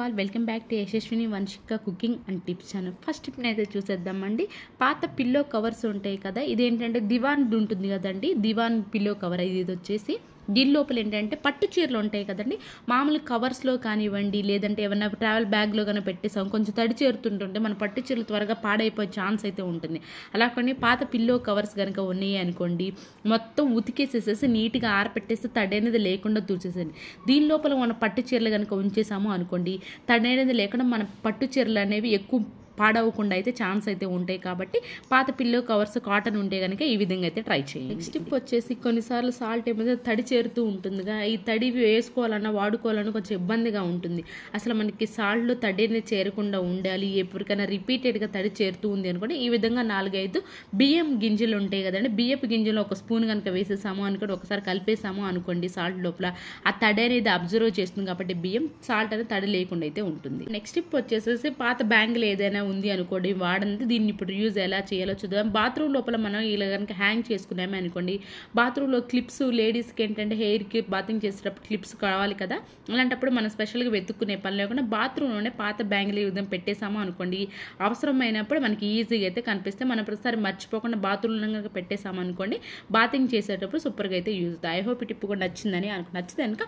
All welcome back to Yashaswini Vamshika cooking and tips channel. First టిప్ని అయితే చూసేద్దామండి. పాత పిల్లో కవర్స్ ఉంటాయి కదా, ఇదేంటంటే దివాన్ ఉంటుంది కదండి, దివాన్ పిల్లో కవర్. ఇది వచ్చేసి దీని లోపల ఏంటంటే పట్టు చీరలు ఉంటాయి కదండి, మామూలు కవర్స్లో కానివ్వండి, లేదంటే ఏమన్నా ట్రావెల్ బ్యాగ్లో కానీ పెట్టేసాం, కొంచెం తడి చేరుతుంటుంటే మన పట్టు చీరలు త్వరగా పాడైపోయే ఛాన్స్ అయితే ఉంటుంది. అలా కొన్ని పాత పిల్లో కవర్స్ కనుక ఉన్నాయి అనుకోండి, మొత్తం ఉతికేసేసేసి నీట్గా ఆరపెట్టేసి తడి అనేది లేకుండా తుడిచేసేయండి. దీని లోపల మన పట్టు చీరలు కనుక ఉంచేసాము అనుకోండి, తడి అనేది లేకుండా మన పట్టు చీరలు అనేవి ఎక్కువ పాడవకుండా అయితే ఛాన్స్ అయితే ఉంటాయి. కాబట్టి పాత పిల్లో కవర్స్ కాటన్ ఉంటే కనుక ఈ విధంగా అయితే ట్రై చేయండి. నెక్స్ట్ టిప్ వచ్చేసి కొన్నిసార్లు సాల్ట్ ఏమైతే తడి చేరుతూ ఉంటుందిగా, ఈ తడి వేసుకోవాలన్నా వాడుకోవాలన్నా కొంచెం ఇబ్బందిగా ఉంటుంది. అసలు మనకి సాల్ట్లో తడిని చేరకుండా ఉండాలి, ఎప్పటికైనా రిపీటెడ్గా తడి చేరుతూ ఉంది అనుకోండి, ఈ విధంగా 4-5 బియ్యం గింజలు ఉంటాయి కదండి, బియ్యపు గింజలు ఒక స్పూన్ కనుక వేసేసాము అనుకోండి, ఒకసారి కలిపేసాము అనుకోండి, సాల్ట్ లోపల ఆ తడి అనేది అబ్జర్వ్ చేస్తుంది కాబట్టి బియ్యం సాల్ట్ అనేది తడి లేకుండా అయితే ఉంటుంది. నెక్స్ట్ టిప్ వచ్చేసేసి పాత బ్యాంగిల్ ఏదైనా ఉంది అనుకోండి వాడంది, దీన్ని ఇప్పుడు యూజ్ ఎలా చేయాలో చూద్దాం. బాత్రూమ్ లోపల మనం ఇలా కనుక హ్యాంగ్ చేసుకున్నామే అనుకోండి, బాత్రూంలో క్లిప్స్ లేడీస్కి ఏంటంటే హెయిర్కి బాతింగ్ చేసేటప్పుడు క్లిప్స్ కావాలి కదా, అలాంటప్పుడు మనం స్పెషల్గా వెతుక్కునే పని లేకుండా బాత్రూంలోనే పాత బ్యాంగిల్ ఈ విధంగా పెట్టేసాము అనుకోండి, అవసరమైనప్పుడు మనకి ఈజీగా అయితే కనిపిస్తే మనం ప్రతిసారి మర్చిపోకుండా బాత్రూంలో కనుక పెట్టేసాము అనుకోండి, బాతింగ్ చేసేటప్పుడు సూపర్గా అయితే యూజ్ అవుతుంది. ఐ హోప్ ఈ టిప్ కూడా నచ్చిందని నచ్చితే కనుక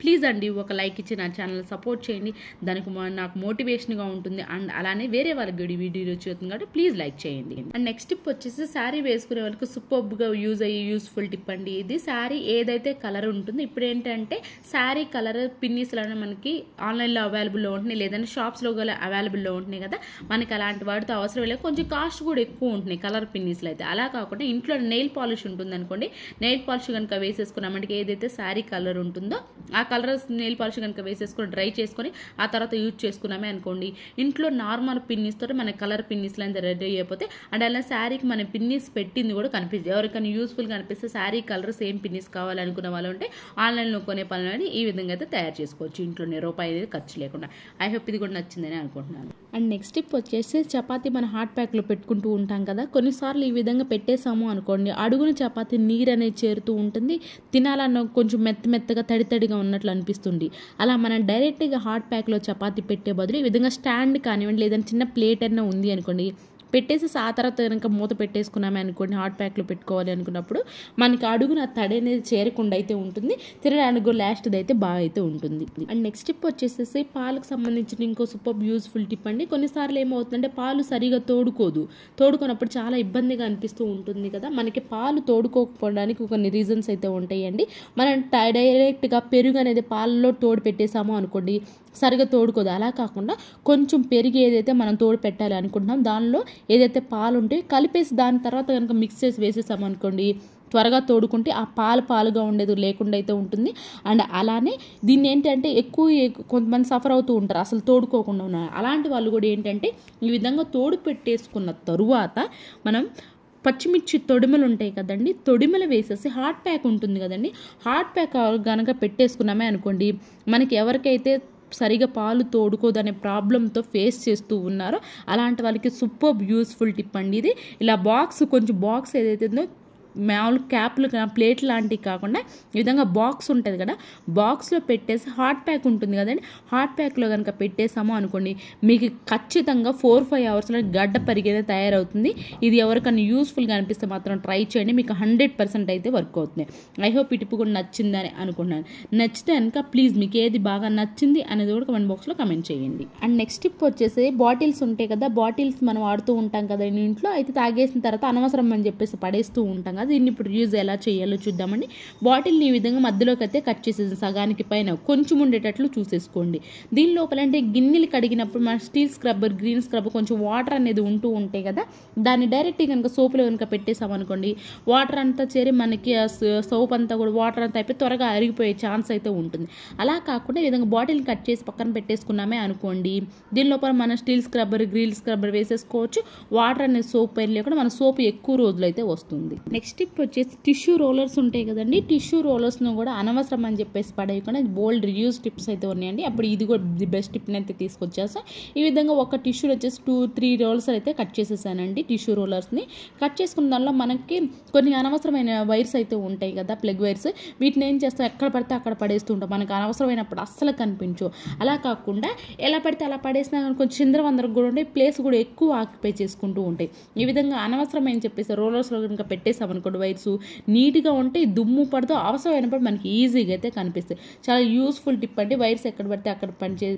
ప్లీజ్ అండి ఒక లైక్ ఇచ్చి నా ఛానల్ సపోర్ట్ చేయండి, దానికి నాకు మోటివేషన్గా ఉంటుంది. అండ్ అలానే వేరే వాళ్ళకి వీడియో చూస్తుంది కాబట్టి ప్లీజ్ లైక్ చేయండి. అండ్ నెక్స్ట్ టిప్ వచ్చేసి శారీ వేసుకునే వాళ్ళకి సూపర్గా యూజ్ అయ్యే యూస్ఫుల్ టిప్ అండి ఇది. శారీ ఏదైతే కలర్ ఉంటుందో, ఇప్పుడు ఏంటంటే శారీ కలర్ పిన్నీస్లోనే మనకి ఆన్లైన్లో అవైలబుల్లో ఉంటున్నాయి, లేదంటే షాప్స్లో కూడా అవైలబుల్లో ఉంటున్నాయి కదా, మనకి అలాంటి వాటితో అవసరం లేదు, కొంచెం కాస్ట్ కూడా ఎక్కువ ఉంటున్నాయి కలర్ పిన్నీస్లో అయితే. అలా కాకుండా ఇంట్లో నెయిల్ పాలిష్ ఉంటుంది అనుకోండి, నెయిల్ పాలిష్ కనుక వేసేసుకున్నామంటే ఏదైతే శారీ కలర్ ఉంటుందో ఆ కలర్ నెయిల్ పాలిష్ కనుక వేసేసుకొని డ్రై చేసుకొని ఆ తర్వాత యూజ్ చేసుకున్నామే అనుకోండి, ఇంట్లో నార్మల్ పిన్నీస్ తోటి మన కలర్ పిన్నీస్లో అయితే రెడీ అయిపోతే. అండ్ అలా శారీకి మన పిన్నీస్ పెట్టింది కూడా కనిపిస్తుంది. ఎవరికైనా యూస్ఫుల్గా అనిపిస్తే శారీ కలర్ సేమ్ పిన్నీస్ కావాలనుకున్న వాళ్ళు ఉంటే ఆన్లైన్లో కొనే పనులని ఈ విధంగా అయితే తయారు చేసుకోవచ్చు, ఇంట్లోనే రూపాయి అనేది ఖర్చు లేకుండా. ఐ హోప్ ఇది కూడా నచ్చిందని అనుకుంటున్నాను. అండ్ నెక్స్ట్ టిప్ వచ్చేసి చపాతీ మన హాట్ ప్యాక్లో పెట్టుకుంటూ ఉంటాం కదా, కొన్నిసార్లు ఈ విధంగా పెట్టేసాము అనుకోండి, అడుగున చపాతీ నీరు అనేది చేరుతూ ఉంటుంది, తినాలన్న కొంచెం మెత్తగా తడిగా ఉన్నట్లు అనిపిస్తుంది. అలా మనం డైరెక్ట్గా హాట్ ప్యాక్లో చపాతీ పెట్టే బదులు ఈ విధంగా స్టాండ్ కానివ్వండి, లేదంటే చిన్న ప్లేట్ అయినా ఉంది అనుకోండి, పెట్టేసి ఆ తర్వాత కనుక మూత పెట్టేసుకున్నామే అనుకోండి, హాట్ ప్యాక్లో పెట్టుకోవాలి అనుకున్నప్పుడు మనకి అడుగున తడి అనేది చేరకుండా అయితే ఉంటుంది, తినడానికి లాస్ట్ది అయితే బాగా అయితే ఉంటుంది. అండ్ నెక్స్ట్ టిప్ వచ్చేసేసి పాలకు సంబంధించిన ఇంకో సూపర్ యూస్ఫుల్ టిప్ అండి. కొన్నిసార్లు ఏమవుతుందంటే పాలు సరిగా తోడుకున్నప్పుడు చాలా ఇబ్బందిగా అనిపిస్తూ ఉంటుంది కదా, మనకి పాలు తోడుకోకపోవడానికి కొన్ని రీజన్స్ అయితే ఉంటాయండి. మనం డైరెక్ట్గా పెరుగు అనేది పాలలో తోడు పెట్టేసాము అనుకోండి, సరిగా తోడుకోదు. అలా కాకుండా కొంచెం పెరుగు ఏదైతే మనం తోడు పెట్టాలి అనుకుంటున్నాం దానిలో ఏదైతే పాలు ఉంటాయో కలిపేసి దాని తర్వాత కనుక మిక్స్ చేసి వేసేసాము అనుకోండి, త్వరగా తోడుకుంటే ఆ పాలుగా ఉండేది లేకుండా అయితే ఉంటుంది. అండ్ అలానే దీన్ని ఏంటంటే కొంతమంది సఫర్ అవుతూ ఉంటారు అసలు తోడుకోకుండా ఉన్నారు, అలాంటి వాళ్ళు కూడా ఏంటంటే ఈ విధంగా తోడు పెట్టేసుకున్న తరువాత మనం పచ్చిమిర్చి తొడిమలు ఉంటాయి కదండి, తొడిమలు వేసేసి హాట్ ప్యాక్ ఉంటుంది కదండి, హాట్ ప్యాక్ కనుక పెట్టేసుకున్నామే అనుకోండి, మనకి ఎవరికైతే సరిగా పాలు తోడుకోదనే ప్రాబ్లంతో ఫేస్ చేస్తూ ఉన్నారో అలాంటి వాళ్ళకి సూపర్ యూస్ఫుల్ టిప్ అండి ఇది. ఇలా కొంచెం బాక్స్ ఏదైతే ఉందో మామూలు క్యాప్లు ప్లేట్ లాంటివి కాకుండా ఈ విధంగా బాక్స్ ఉంటుంది కదా, బాక్స్లో పెట్టేసి హాట్ ప్యాక్ ఉంటుంది కదండి, హాట్ ప్యాక్లో కనుక పెట్టేసాము అనుకోండి, మీకు ఖచ్చితంగా 4-5 అవర్స్లో గడ్డ పరిగేది తయారవుతుంది. ఇది ఎవరికైనా యూస్ఫుల్గా అనిపిస్తే మాత్రం ట్రై చేయండి, మీకు 100% అయితే వర్క్ అవుతుంది. ఐ హోప్ ఈ టిప్ కూడా నచ్చిందని అనుకుంటున్నాను. నచ్చితే కనుక ప్లీజ్ మీకు ఏది బాగా నచ్చింది అనేది కూడా కమెంట్ బాక్స్లో కమెంట్ చేయండి. అండ్ నెక్స్ట్ టిప్ వచ్చేసి బాటిల్స్ ఉంటాయి కదా, బాటిల్స్ మనం వాడుతూ ఉంటాం కదా ఇంట్లో, అయితే తాగేసిన తర్వాత అనవసరం అని చెప్పేసి పడేస్తూ ఉంటాం కదా, దీన్ని ఇప్పుడు యూజ్ ఎలా చేయాలో చూద్దామండి. బాటిల్ని ఈ విధంగా మధ్యలోకి అయితే కట్ చేసేసి సగానికి పైన కొంచెం ఉండేటట్లు చూసేసుకోండి. దీని లోపల అంటే గిన్నెలు కడిగినప్పుడు మన స్టీల్ స్క్రబ్బర్, గ్రీన్ స్క్రబ్బర్ కొంచెం వాటర్ అనేది ఉంటూ ఉంటాయి కదా, దాన్ని డైరెక్ట్గా కనుక సోపులో కనుక పెట్టేసామనుకోండి, వాటర్ అంతా చేరి మనకి సోప్ అంతా కూడా వాటర్ అంతా అయిపోయి త్వరగా అరిగిపోయే ఛాన్స్ అయితే ఉంటుంది. అలా కాకుండా ఈ విధంగా బాటిల్ని కట్ చేసి పక్కన పెట్టేసుకున్నామే అనుకోండి, దీని లోపల మన స్టీల్ స్క్రబ్బర్, గ్రీన్ స్క్రబ్బర్ వేసేసుకోవచ్చు, వాటర్ అనేది సోప్ పైన లేకుండా మన సోపు ఎక్కువ రోజులు అయితే వస్తుంది. నెక్స్ట్ నెక్స్ట్ టిప్ వచ్చేసి టిష్యూ రోలర్స్ ఉంటాయి కదండి, టిష్యూ రోలర్స్ను కూడా అనవసరం అని చెప్పేసి పడేయకుండా బోల్డ్ రియూజ్ టిప్స్ అయితే ఉన్నాయండి. అప్పుడు ఇది కూడా ది బెస్ట్ టిప్ని అయితే తీసుకొచ్చేసా. ఈ విధంగా ఒక టిష్యూ వచ్చేసి 2-3 రోల్స్ అయితే కట్ చేసేసానండి. టిష్యూ రోలర్స్ని కట్ చేసుకున్న దానిలో మనకి కొన్ని అనవసరమైన వైర్స్ అయితే ఉంటాయి కదా, ప్లగ్ వైర్స్. వీటిని ఏం చేస్తాం, ఎక్కడ పడితే అక్కడ పడేస్తూ ఉంటాం. మనకు అనవసరమైనప్పుడు అస్సలు కనిపించు. అలా కాకుండా ఎలా పడితే అలా పడేసినా కొంచెం చిందరవందరకు కూడా ఉంటే ప్లేస్ కూడా ఎక్కువ ఆక్యుపై చేసుకుంటూ ఉంటాయి. ఈ విధంగా అనవసరమైన చెప్పేసి రోలర్స్లో కనుక పెట్టేసామనుకోండి, వైర్స్ నీట్గా ఉంటే దుమ్ము పడుతూ అవసరమైనప్పుడు మనకి ఈజీగా అయితే కనిపిస్తాయి. చాలా యూస్ఫుల్ టిప్ అండి. వైర్స్ ఎక్కడ పడితే అక్కడ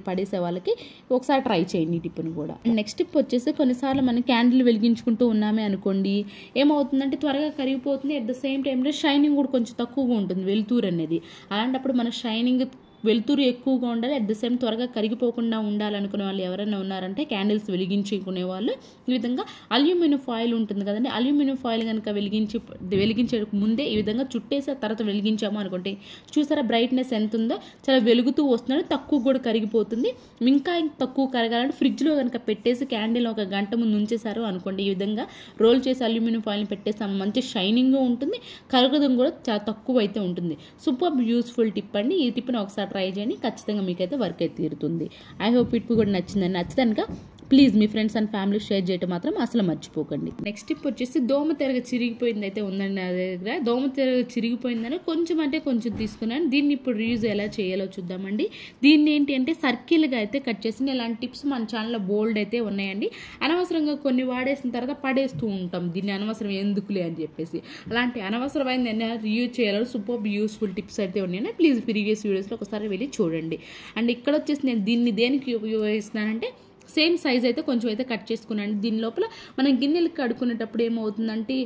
పడేసే వాళ్ళకి ఒకసారి ట్రై చేయండి ఈ టిప్ని కూడా. నెక్స్ట్ టిప్ వచ్చేసి కొన్నిసార్లు మనం క్యాండిల్ వెలిగించుకుంటూ ఉన్నామే అనుకోండి, ఏమవుతుందంటే త్వరగా కరిగిపోతుంది. అట్ ద సేమ్ టైంలో షైనింగ్ కూడా కొంచెం తక్కువగా ఉంటుంది, వెలుతురు అనేది. అలాంటప్పుడు మన షైనింగ్ వెలుతురు ఎక్కువగా ఉండాలి, అట్ ద సేమ్ త్వరగా కరిగిపోకుండా ఉండాలనుకునే వాళ్ళు ఎవరైనా ఉన్నారంటే క్యాండిల్స్ వెలిగించుకునే వాళ్ళు ఈ విధంగా అల్యూమినియం ఫాయిల్ ఉంటుంది కదండి, అల్యూమినియం ఫాయిల్ కనుక వెలిగించే ముందే ఈ విధంగా చుట్టేసే తర్వాత వెలిగించాము అనుకుంటే చూసారా బ్రైట్నెస్ ఎంత ఉందో, చాలా వెలుగుతూ వస్తుందని తక్కువ కూడా కరిగిపోతుంది. ఇంకా తక్కువ కరగాలంటే ఫ్రిడ్జ్లో కనుక పెట్టేసి క్యాండిల్ 1 గంట ముందు ఉంచేసారు అనుకోండి, ఈ విధంగా రోల్ చేసి అల్యూమినియం ఫాయిల్ని పెట్టేస్తాము, మంచి షైనింగ్ ఉంటుంది, కరగడం కూడా చాలా తక్కువ అయితే ఉంటుంది. సూపర్ యూస్ఫుల్ టిప్ అండి. ఈ టిప్ని ఒకసారి ట్రై చేయండి, ఖచ్చితంగా మీకైతే వర్క్ అయితే తీరుతుంది. ఐ హోప్ టిప్ కూడా నచ్చిందని. నచ్చితే please me friends and family share చేయడం మాత్రం అసలు మర్చిపోకండి. నెక్స్ట్ టిప్ వచ్చేసి దోమతెరగ చిరిగిపోయింది అయితే ఉందండి నా దగ్గర. దోమతెరగ చిరిగిపోయిందని కొంచెం తీసుకున్నాను. దీన్ని ఇప్పుడు రీయూజ్ ఎలా చేయాలో చూద్దామండి. దీన్ని ఏంటి అంటే సర్కిల్గా అయితే కట్ చేసి, ఇలాంటి టిప్స్ మన ఛానల్లో బోల్డ్ అయితే ఉన్నాయండి. అనవసరంగా కొన్ని వాడేసిన తర్వాత పడేస్తూ ఉంటాం, దీన్ని అనవసరం ఎందుకులే అని చెప్పేసి. అలాంటి అనవసరమైన రీయూజ్ చేయాలో సూపర్ యూస్ఫుల్ టిప్స్ అయితే ఉన్నాయండి. ప్లీజ్ ప్రీవియస్ వీడియోస్లో ఒకసారి వెళ్ళి చూడండి. అండ్ ఇక్కడ వచ్చేసి నేను దీన్ని దేనికి ఉపయోగిస్తున్నానంటే సేమ్ సైజ్ అయితే కొంచెం అయితే కట్ చేసుకున్నాను. దీని లోపల మనం గిన్నెలు కడుక్కునేటప్పుడు ఏమవుతుందంటే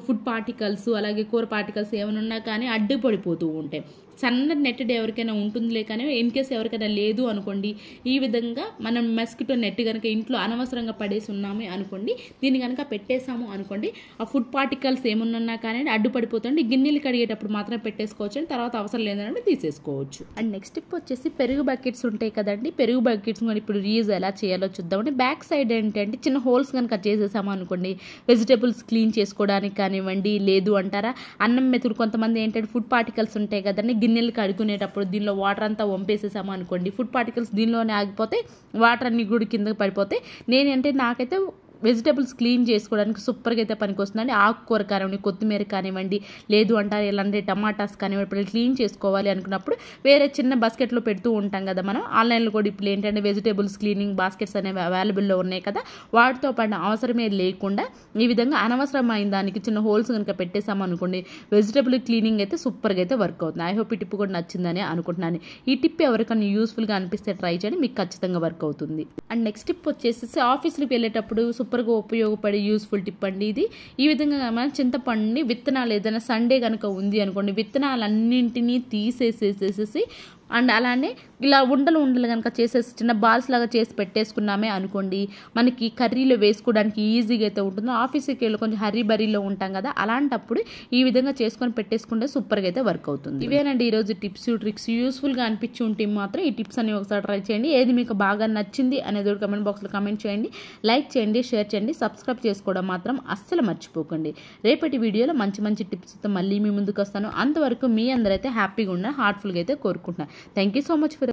ఫుడ్ పార్టికల్స్ అలాగే కూర పార్టికల్స్ ఏమైనా ఉన్నా కానీ అడ్డు పడిపోతూ ఉంటాయి. సన్న నెట్టెడ్ ఎవరికైనా ఉంటుందిలే కానీ ఇన్ కేస్ ఎవరికైనా లేదు అనుకోండి, ఈ విధంగా మనం మస్కిటో నెట్ కనుక ఇంట్లో అనవసరంగా పడేసి ఉన్నామే అనుకోండి, దీన్ని కనుక పెట్టేసాము అనుకోండి, ఆ ఫుడ్ పార్టికల్స్ ఏమన్నా కానీ అడ్డు పడిపోతుంది. గిన్నెలు కడిగేటప్పుడు మాత్రమే పెట్టేసుకోవచ్చు, అని తర్వాత అవసరం లేదంటే తీసేసుకోవచ్చు. అండ్ నెక్స్ట్ టిప్ వచ్చేసి పెరుగు బకెట్స్ ఉంటాయి కదండి, పెరుగు బకెట్స్ కూడా ఇప్పుడు రీయూజ్ ఎలా చేయాలో చూద్దామండి. బ్యాక్ సైడ్ ఏంటంటే చిన్న హోల్స్ కనుక చేసేసాము అనుకోండి, వెజిటేబుల్స్ క్లీన్ చేసుకోవడానికి కానివ్వండి, లేదు అంటారా అన్నం మెతులు కొంతమంది ఏంటంటే ఫుడ్ పార్టికల్స్ ఉంటాయి కదండి, గిన్నెలు కడుక్కునేటప్పుడు దీనిలో వాటర్ అంతా వంపేసేసాము అనుకోండి, ఫుడ్ పార్టికల్స్ దీనిలోనే ఆగిపోతే వాటర్ అన్ని కూడా కిందకి పడిపోతాయి. నాకైతే వెజిటేబుల్స్ క్లీన్ చేసుకోవడానికి సూపర్గా అయితే పనికి వస్తుందండి. ఆకుకూర కానివ్వండి, కొత్తిమీర కానివ్వండి, లేదు అంటారు ఇలాంటి టమాటాస్ కానివ్వండి, ఇప్పుడు క్లీన్ చేసుకోవాలి అనుకున్నప్పుడు వేరే చిన్న బాస్కెట్లో పెడుతూ ఉంటాం కదా మనం. ఆన్లైన్లో కూడా ఇప్పుడు ఏంటంటే వెజిటేబుల్స్ క్లీనింగ్ బాస్కెట్స్ అనేవి అవైలబుల్లో ఉన్నాయి కదా, వాటితో పాటు అవసరమే లేకుండా ఈ విధంగా అనవసరమైన దానికి చిన్న హోల్స్ కనుక పెట్టేసాము అనుకోండి, వెజిటేబుల్ క్లీనింగ్ అయితే సూపర్గా అయితే వర్క్ అవుతుంది. ఐ హోప్ ఈ టిప్ కూడా నచ్చిందని అనుకుంటున్నాను. ఈ టిప్ ఎవరికైనా యూస్ఫుల్గా అనిపిస్తే ట్రై చేయండి, మీకు ఖచ్చితంగా వర్క్ అవుతుంది. అండ్ నెక్స్ట్ టిప్ వచ్చేసి ఆఫీస్కి వెళ్ళేటప్పుడు సూపర్గా ఉపయోగపడే యూస్ఫుల్ టిప్ అండి ఇది. ఈ విధంగా మనం చింతపండుని విత్తనాలు ఏదైనా సండే కనుక ఉంది అనుకోండి, విత్తనాలన్నింటినీ తీసేసేసేసి అండ్ అలానే ఇలా ఉండలు కనుక చేసేసి చిన్న బాల్స్ లాగా చేసి పెట్టేసుకున్నామే అనుకోండి, మనకి కర్రీలో వేసుకోవడానికి ఈజీగా అయితే ఉంటుంది. ఆఫీస్కి వెళ్ళి కొంచెం హర్రీ బరీలో ఉంటాం కదా, అలాంటప్పుడు ఈ విధంగా చేసుకొని పెట్టేసుకుంటే సూపర్గా అయితే వర్క్ అవుతుంది. ఇవేనండి ఈరోజు టిప్స్ ట్రిక్స్. యూస్ఫుల్గా అనిపించి ఉంటే మాత్రం ఈ టిప్స్ అన్ని ఒకసారి ట్రై చేయండి. ఏది మీకు బాగా నచ్చింది అనేది కమెంట్ బాక్స్లో కమెంట్ చేయండి, లైక్ చేయండి, షేర్ చేయండి, సబ్స్క్రైబ్ చేసుకోవడం మాత్రం అస్సలు మర్చిపోకండి. రేపటి వీడియోలో మంచి టిప్స్తో మళ్ళీ మీ ముందుకు వస్తాను. అంతవరకు మీ అందరైతే హ్యాపీగా ఉన్న హార్ట్ఫుల్గా అయితే కోరుకుంటున్నాను. Thank you so much for